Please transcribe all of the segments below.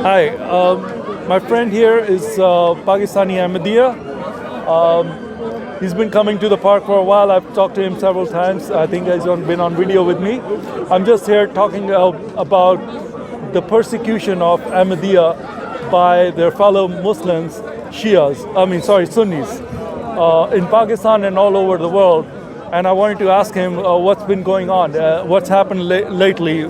Hi, my friend here is Pakistani Ahmadiyya. He's been coming to the park for a while. I've talked to him several times. I think he's been on video with me. I'm just here talking about the persecution of Ahmadiyya by their fellow Muslims, Sunnis, in Pakistan and all over the world. And I wanted to ask him what's been going on, what's happened lately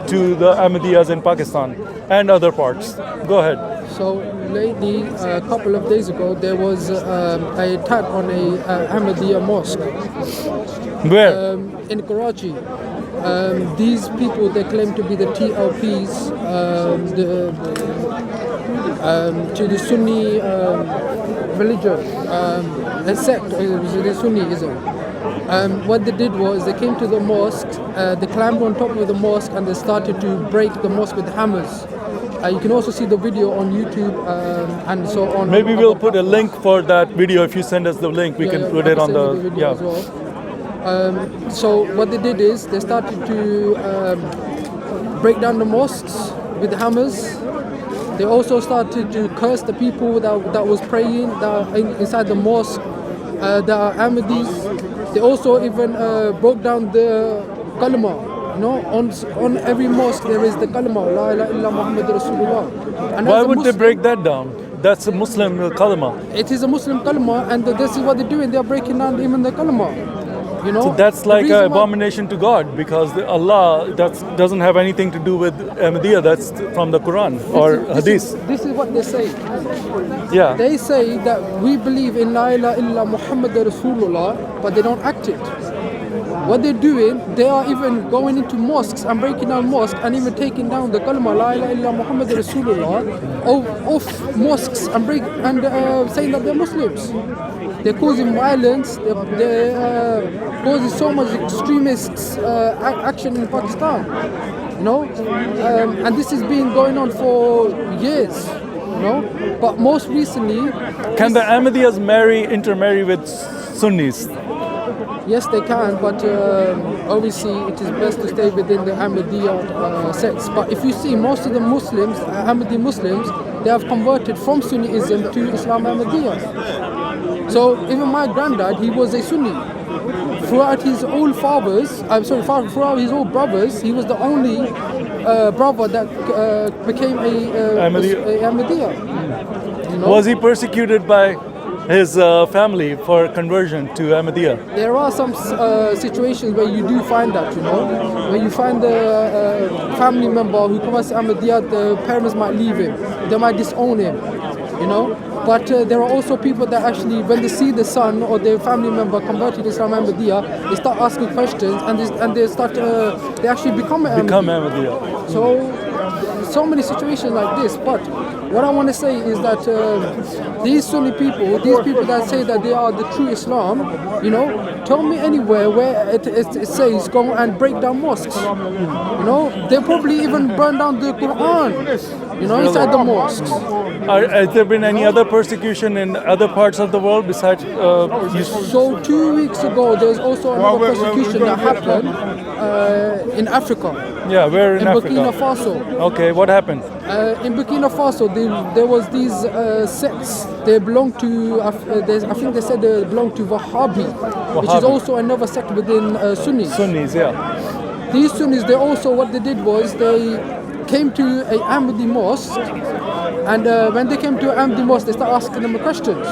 to the Ahmadiyyas in Pakistan and other parts. Go ahead. So lately, a couple of days ago, there was an attack on a Ahmadiyya mosque. Where? In Karachi. These people, they claim to be the TLPs, to the Sunni religion, a sect, the Sunniism. What they did was they came to the mosque, they climbed on top of the mosque and they started to break the mosque with hammers. You can also see the video on YouTube and so on. Maybe we'll put a link for that video. If you send us the link, we can put it on the video as well. So what they did is they started to break down the mosques with hammers. They also started to curse the people that was praying inside the mosque, the Ahmadis. They also even broke down the kalima. You know, on every mosque there is the kalima, La ilaha illa Muhammad Rasulullah. And why would they break that down? That's a Muslim kalima. It is a Muslim kalima, and this is what they're doing. They're breaking down even the kalima. You know, so that's like an abomination to God, because Allah doesn't have anything to do with Ahmadiyya. That's from the Quran or Hadith. This is what they say. Yeah. They say that we believe in La ilaha illa Muhammad Rasulullah, but they don't act it. What they're doing, they are even going into mosques and breaking down mosques and even taking down the kalima La ilaha illa Muhammad Rasulullah off mosques and saying that they're Muslims. They're causing violence. They're causing so much extremist action in Pakistan. You know, and this has been going on for years. You know, but most recently, can the Ahmadiyyas intermarry with Sunnis? Yes, they can, but obviously it is best to stay within the Ahmadiyya sects. But if you see, most of the Muslims, Ahmadi Muslims, they have converted from Sunniism to Islam Ahmadiyya. So even my granddad, he was a Sunni. Throughout his old throughout his old brothers, he was the only brother that became a Ahmadiyya. You know? Was he persecuted by his family for conversion to Ahmadiyya? There are some situations where you do find that, you know, where you find the family member who converts to Ahmadiyya, the parents might leave him, they might disown him, you know. But there are also people that actually, when they see the son or their family member converted to Islam Ahmadiyya, they start asking questions and they actually become Ahmadiyya. So many situations like this. But what I want to say is that these Sunni people, these people that say that they are the true Islam, you know, tell me anywhere where it says go and break down mosques. You know, they probably even burn down the Quran, you know, inside the mosques. Has there been any other persecution in other parts of the world besides? So 2 weeks ago, there's also another persecution that happened in Africa. Yeah, where in Africa? Burkina Faso. Okay, what happened? In Burkina Faso, there was these sects. They belong to, I think they said they belong to Wahhabi, which is also another sect within Sunnis. Sunnis, yeah. These Sunnis, they also, what they did was they came to a Ahmadi mosque, and when they came to an Ahmadi mosque, they start asking them questions.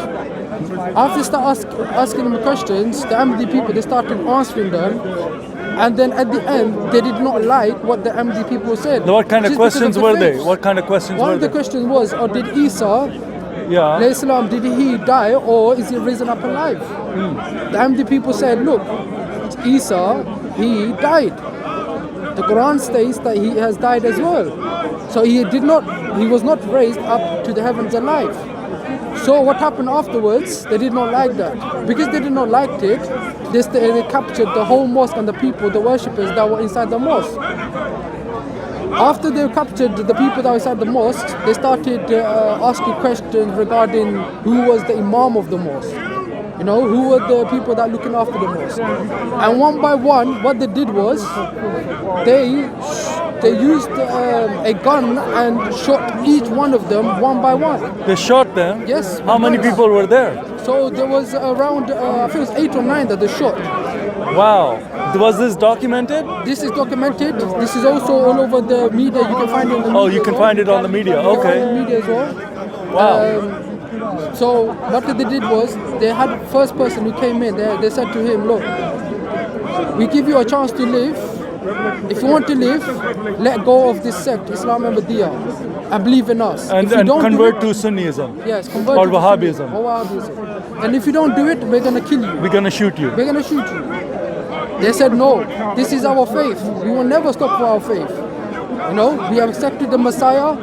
After they start asking them questions, the Ahmadi people, they started answering them. And then at the end, they did not like what the Ahmadi people said. What kind of questions were they? What kind of questions were they? One of the questions was, did Isa, did he die or is he risen up alive? The Ahmadi people said, look, Isa, he died. The Quran states that he has died as well. So he was not raised up to the heavens alive. So what happened afterwards, they did not like that. Because they did not like it, they captured the whole mosque and the people, the worshippers that were inside the mosque. After they captured the people that were inside the mosque, they started asking questions regarding who was the imam of the mosque. You know, who were the people that looking after the mosque. And one by one, what they did was, they used a gun and shot each one of them one by one. They shot them? Yes. How many people were there? So there was around, I think it was 8 or 9 that they shot. Wow. Was this documented? This is documented. This is also all over the media. You can find it on the media. Oh, you can find it on the media. Okay. On the media as well. Wow. So what they did was, they had first person who came in, they said to him, look, we give you a chance to live. If you want to live, let go of this sect, Islam Ahmadiyya, and believe in us. And convert to Sunnism. Yes, convert or to Wahhabism. Or Wahhabism. And if you don't do it, we're going to kill you. We're going to shoot you. We're going to shoot you. They said, no, this is our faith. We will never stop for our faith. You know, we have accepted the Messiah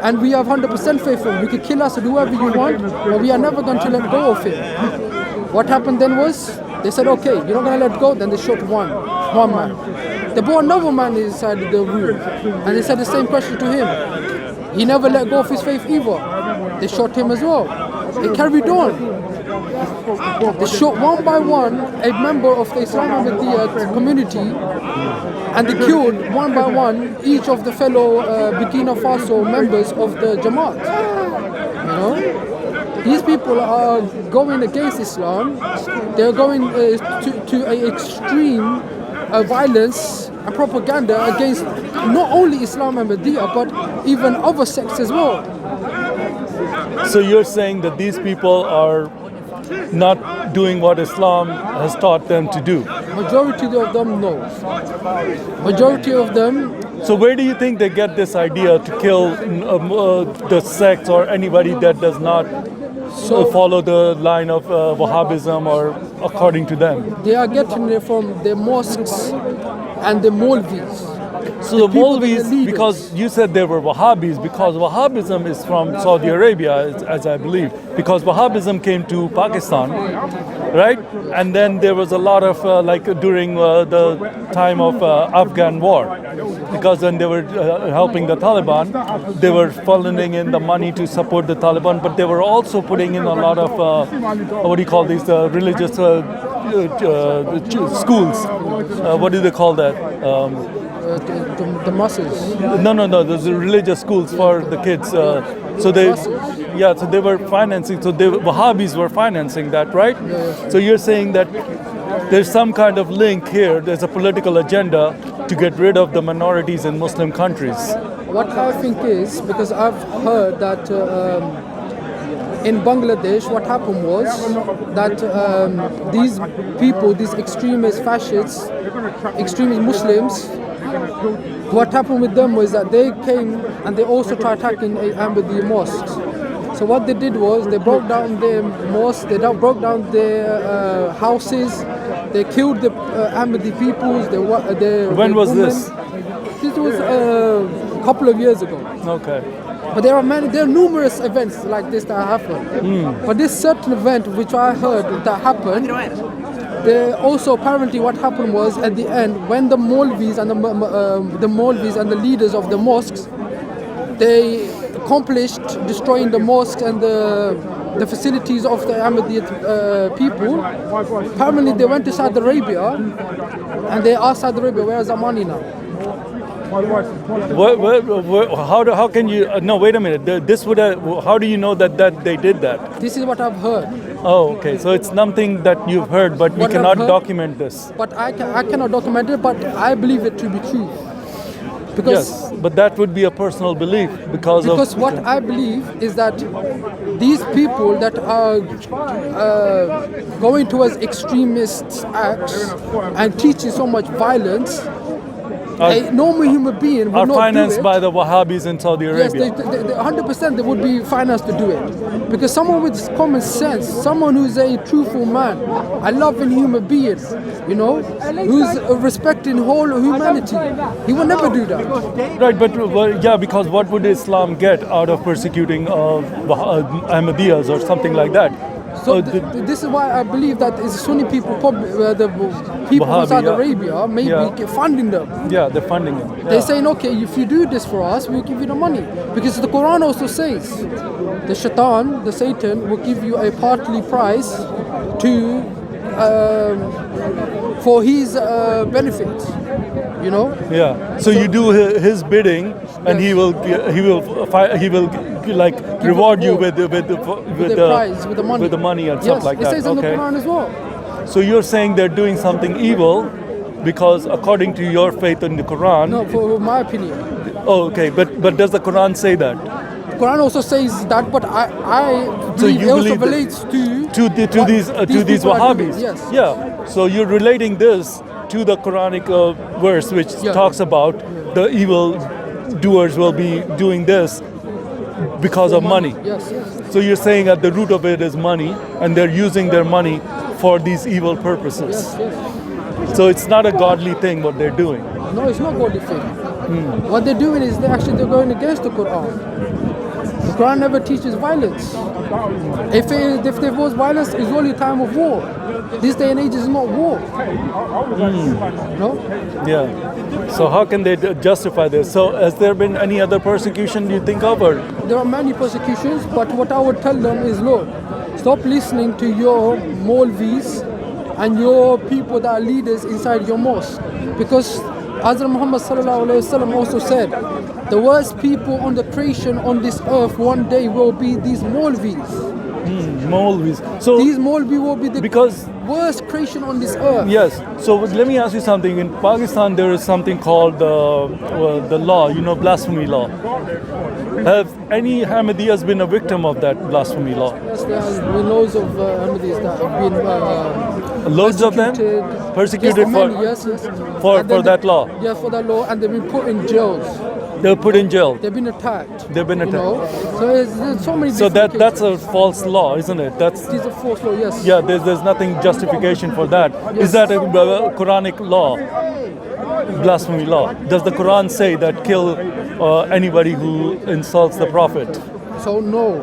and we have 100% faith in him. You can kill us or do whatever you want, but we are never going to let go of him. What happened then was, they said, okay, you're not going to let go, then they shot one man. They brought another man inside the room and they said the same question to him. He never let go of his faith either. They shot him as well. They carried on. They shot one by one a member of the Islam Ahmadiyya community, and they killed one by one each of the fellow Burkina Faso members of the Jamaat. You know, these people are going against Islam. They're going to an extreme violence and propaganda against not only Islam Ahmadiyya but even other sects as well. So you're saying that these people are not doing what Islam has taught them to do? Majority of them, no. Majority of them. So where do you think they get this idea to kill the sects or anybody that does not follow the line of Wahhabism or according to them? They are getting it from the mosques and the Molvis. So the Molvis, because you said they were Wahhabis, because Wahhabism is from Saudi Arabia, as I believe, because Wahhabism came to Pakistan, right? And then there was a lot of, like during the time of Afghan war, because when they were helping the Taliban, they were funneling in the money to support the Taliban, but they were also putting in a lot of, what do you call these, religious schools. What do they call that? The masses. No. There's religious schools for the kids. So they were financing. So the Wahhabis were financing that, right? Yeah. So you're saying that there's some kind of link here. There's a political agenda to get rid of the minorities in Muslim countries. What I think is, because I've heard that in Bangladesh, what happened was that these people, these extremist fascists, extremist Muslims, what happened with them was that they came and they also tried attacking Ahmadiyya mosques. So what they did was they broke down their mosques, they broke down their houses, they killed the Ahmadiyya peoples. When was this? This was a couple of years ago. Okay. But there are numerous events like this that happen. But this certain event, which I heard that happened, also apparently what happened was at the end, when the Molvis and the Molvis and the leaders of the mosques, they accomplished destroying the mosques and the facilities of the Ahmadiyya people. Apparently they went to Saudi Arabia and they asked Saudi Arabia, where is our money now? How can you? No, wait a minute. This would. How do you know that they did that? This is what I've heard. Oh, okay. So it's something that you've heard, but we cannot document this. But I cannot document it, but I believe it to be true. Because yes, but that would be a personal belief because what I believe is that these people that are going towards extremist acts and teaching so much violence, a normal human being would are not financed do it. by the Wahhabis in Saudi Arabia. Yes, they 100% they would be financed to do it. Because someone with common sense, someone who's a truthful man, a loving human being, you know, who's respecting whole humanity, he will never do that. Right, but yeah, because what would Islam get out of persecuting Ahmadiyyas or something like that? So this is why I believe that it's Sunni people, the people from Saudi Arabia, maybe funding them. Yeah, they're funding them. Yeah. They're saying, okay, if you do this for us, we'll give you the money. Because the Quran also says, the Satan will give you a partly price to for his benefit, you know. Yeah. So you do his bidding, and he will like reward you with the prize, with the money, and yes, stuff like it that. says in the Quran as well. So you're saying they're doing something evil because according to your faith in the Quran. No, for my opinion. Oh, okay. But does the Quran say that? The Quran also says that, but I So believe you it also believe that- relates to these people are Wahhabis. doing, yes. Yeah. So you're relating this to the Quranic verse which Yeah. talks about the evil doers will be doing this because of money. Yes, yes. So you're saying at the root of it is money, and they're using their money for these evil purposes. Yes, yes. So it's not a godly thing what they're doing. No, it's not godly thing. What they're doing is they're going against the Quran. The Quran never teaches violence. If there was violence, it's only time of war. This day and age is not war. No? Yeah. So how can they justify this? So has there been any other persecution you think of, or? There are many persecutions, but what I would tell them is, look, stop listening to your Maulvis and your people that are leaders inside your mosque. Because Hazrat Muhammad sallallahu alaihi wasallam also said, the worst people on the creation on this earth one day will be these Maulvis. Maulvis. So These Maulvi will be the because worst creation on this earth. yes. So let me ask you something. In Pakistan, there is something called the law. You know, blasphemy law. Have any Ahmadiyyas been a victim of that blasphemy law? Yes, there has been loads of Ahmadis that have been Loads of them persecuted yes, for many, yes, yes. for And then that law. Yeah, for that law, and they've been put in jails. They were put in jail. They've been attacked. They've been You know? attacked. So there's so many. So different that's a cases. false law, isn't it? That's It is a false law. Yes. yeah. There's nothing justification for that. Is that a Quranic law? Blasphemy law. Does the Quran say that kill anybody who insults the Prophet? So no,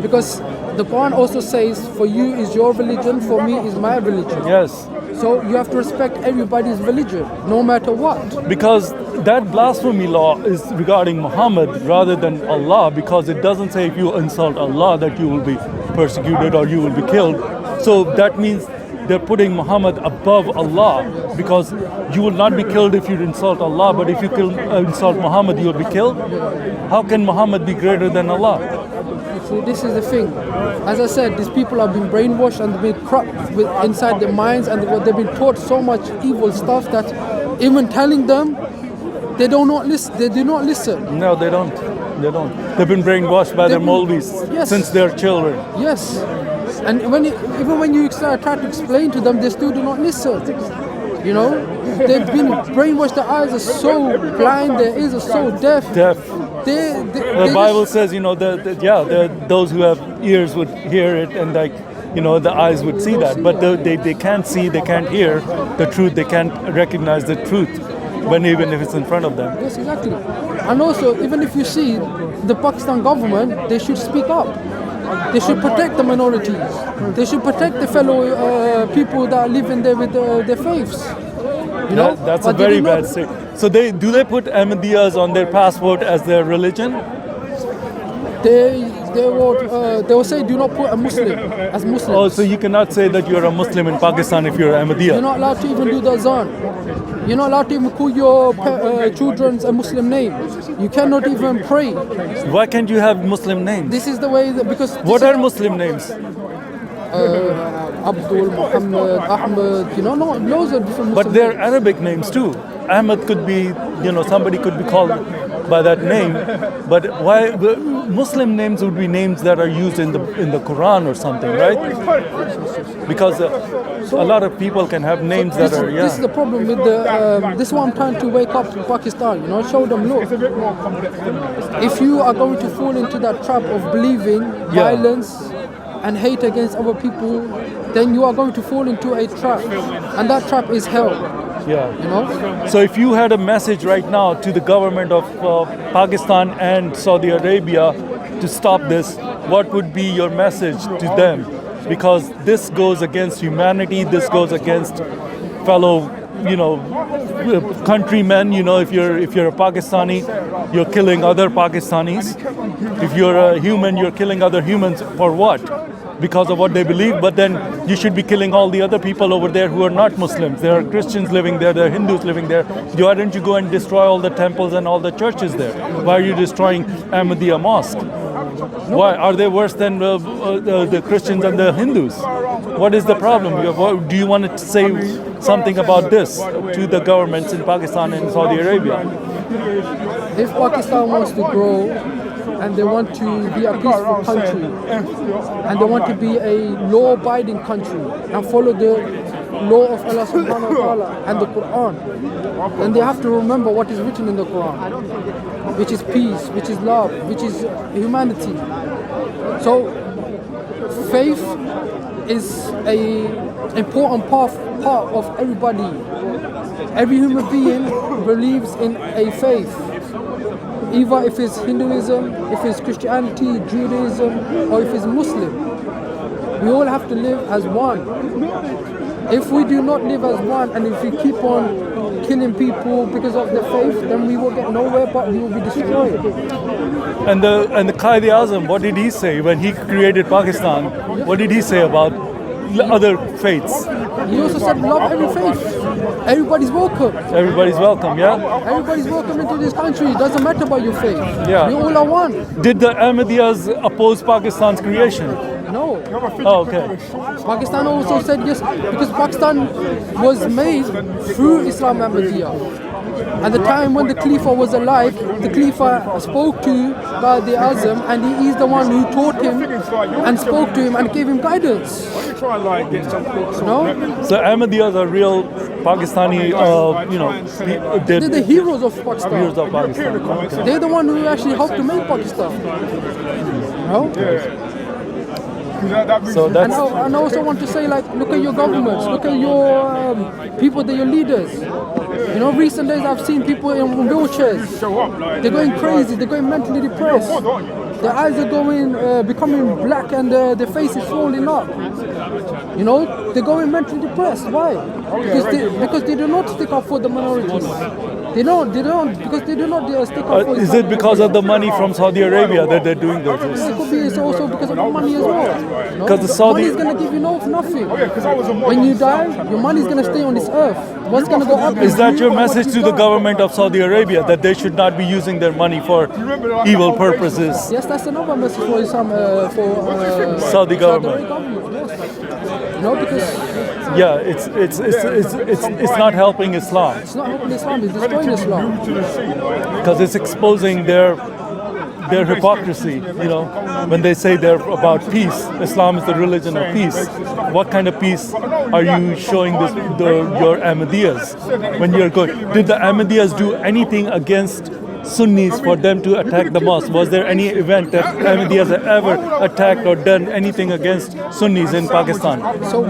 because the Quran also says, "For you is your religion, for me is my religion." Yes. So you have to respect everybody's religion, no matter what. Because that blasphemy law is regarding Muhammad rather than Allah, because it doesn't say if you insult Allah that you will be persecuted or you will be killed. So that means they're putting Muhammad above Allah, because you will not be killed if you insult Allah, but if you insult Muhammad, you will be killed. How can Muhammad be greater than Allah? So this is the thing. As I said, these people have been brainwashed and been corrupt inside their minds, and they've been taught so much evil stuff that even telling them, they do not listen. They do not listen. No, they don't. They don't. They've been brainwashed by their Maulvis Yes. since they're children. Yes, and even when you try to explain to them, they still do not listen. You know, they've been brainwashed. Their eyes are so blind. Their ears are so deaf. Deaf. The The Bible says, you know, those who have ears would hear it, and like, you know, the eyes would see that, but they can't see, they can't hear the truth, they can't recognize the truth even if it's in front of them. Yes, exactly. And also, even if you see the Pakistan government, they should speak up. They should protect the minorities. They should protect the fellow people that live in there with their faiths. You know? That's a But they very do not- bad state. So they put Ahmadiyyas on their passport as their religion? They will say, do not put a Muslim as Muslim. Oh, so you cannot say that you're a Muslim in Pakistan if you're You're Ahmadiyya. not allowed to even do the azan. You're not allowed to even call your children a Muslim name. You cannot even pray. Why can't you have Muslim names? This is the way that, because What are Muslim names? Abdul, Muhammad, Ahmed, you know, no, loads of different Muslim But they're names. Arabic names too. Ahmed could be, you know, somebody could be called by that name. But why Muslim names would be names that are used in the Quran or something, right? Because a lot of people can have names that are This is the problem with this is why I'm trying to wake up to Pakistan, you know, show them, look, if you are going to fall into that trap of believing violence and hate against other people, then you are going to fall into a trap, and that trap is hell. Yeah. You know. So if you had a message right now to the government of Pakistan and Saudi Arabia to stop this, what would be your message to them? Because this goes against humanity, this goes against fellow, you know, countrymen. You know, if you're a Pakistani, you're killing other Pakistanis. If you're a human, you're killing other humans for what? because of what they believe, but then you should be killing all the other people over there who are not Muslims. There are Christians living there, there are Hindus living there. Why don't you go and destroy all the temples and all the churches there? Why are you destroying Ahmadiyya mosque? Why are they worse than the Christians and the Hindus? What is the problem? Do you want to say something about this to the governments in Pakistan and Saudi Arabia? If Pakistan wants to grow and they want to be a peaceful country and they want to be a law-abiding country and follow the law of Allah subhanahu wa ta'ala and the Quran, then they have to remember what is written in the Quran, which is peace, which is love, which is humanity. So faith is a important part of everybody. Every human being believes in a faith, either if it's Hinduism, if it's Christianity, Judaism, or if it's Muslim. We all have to live as one. If we do not live as one, and if we keep on killing people because of their faith, then we will get nowhere, but we will be destroyed. And the Qaid-e-Azam, what did he say when he created Pakistan? What did he say about other faiths? He also said, love every faith. Everybody's welcome. Everybody's welcome, yeah? Everybody's welcome into this country. It doesn't matter about your faith. Yeah. We all are one. Did the Ahmadiyyas oppose Pakistan's creation? No. Oh, okay. Pakistan also said yes, because Pakistan was made through Islam Ahmadiyya. At the time when the Khalifa was alive, the Khalifa spoke to Qaid-e-Azam, and he is the one who taught him and spoke to him and gave him guidance. No? So Ahmadiyyas are real Pakistani, They're the heroes of Pakistan. heroes of Pakistan. Okay. They're the one who actually helped to make Pakistan. No? So And that's I also want to say, like, look at your governments, look at your people, your leaders. You know, recent days I've seen people in wheelchairs. They're going crazy, they're going mentally depressed. Their eyes are becoming black, and their face is swollen up. You know, they're going mentally depressed. Why? Because they do not stick up for the minorities. They don't, because they do not stick up for is it because of the money from Saudi Arabia that they're doing this? It could be it's also because of the money as well. No? Because the Saudi- money is going to give you nothing. When you die, your money is going to stay on this earth. What's going to go up? Is that your you, message to the government of Saudi Arabia, that they should not be using their money for evil purposes? Yes, that's another message for Islam, for Saudi government. Yes. You know, because Yeah, it's not helping Islam, it's not helping Islam, it's destroying Islam. because it's exposing their hypocrisy. You know, when they say they're about peace, Islam is the religion of peace. What kind of peace are you showing your Ahmadiyyas when you're going? Did the Ahmadiyyas do anything against Sunnis for them to attack the mosque? Was there any event that Ahmadiyyas have ever attacked or done anything against Sunnis in Pakistan? So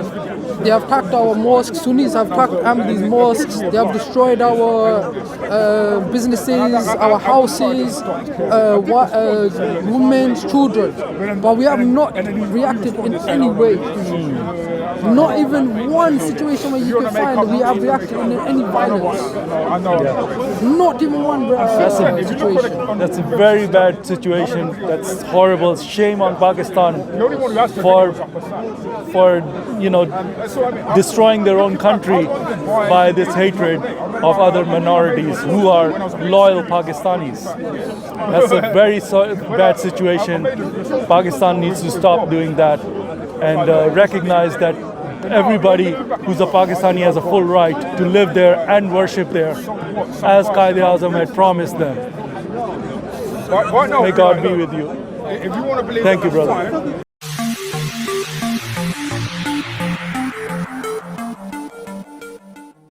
they have attacked our mosques. Sunnis have attacked Ahmadi's mosques. They have destroyed our businesses, our houses, women's children. But we have not reacted in any way. Not even one situation where you can find we have reacted in any violence. Not even one situation. That's a very bad situation. That's horrible. Shame on Pakistan for destroying their own country by this hatred of other minorities who are loyal Pakistanis. That's a very bad situation. Pakistan needs to stop doing that and recognize that everybody who's a Pakistani has a full right to live there and worship there, as Qaid-e-Azam had promised them. May God be with you. Thank you, brother.